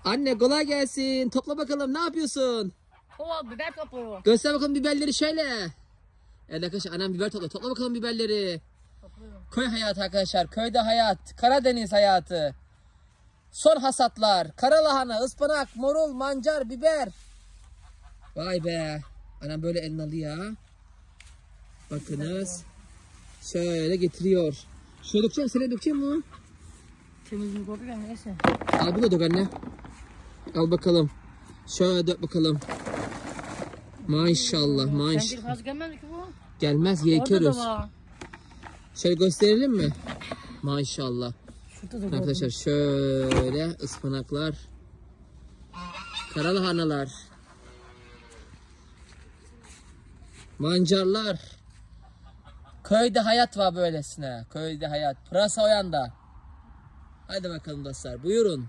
Anne kolay gelsin. Topla bakalım, ne yapıyorsun? O biber topluyor. Göster bakalım biberleri şöyle. Evet arkadaşlar, annem biber topla. Topla bakalım biberleri. Topluyor. Köy hayatı arkadaşlar. Köyde hayat. Karadeniz hayatı. Son hasatlar. Karalahana, ıspanak, morul, mancar, biber. Vay be. Annem böyle elini alıyor. Bakınız. Şöyle getiriyor. Şöyle dökeceğim. Seni dökeceğim mi? Temizliğini koyduk ya, neyse. Al bunu da dök anne. Al bakalım. Şöyle dök bakalım. Maşallah Sen maşallah. bir fazla gelmedi ki bu. Gelmez, Orada gerekiyoruz. da var. Şöyle gösterelim mi? Maşallah. Şurada da Arkadaşlar şöyle ıspanaklar. Karalahanalar. Mancarlar. Köyde hayat var böylesine. Köyde hayat. Pırasa o yanda. Hadi bakalım dostlar, buyurun.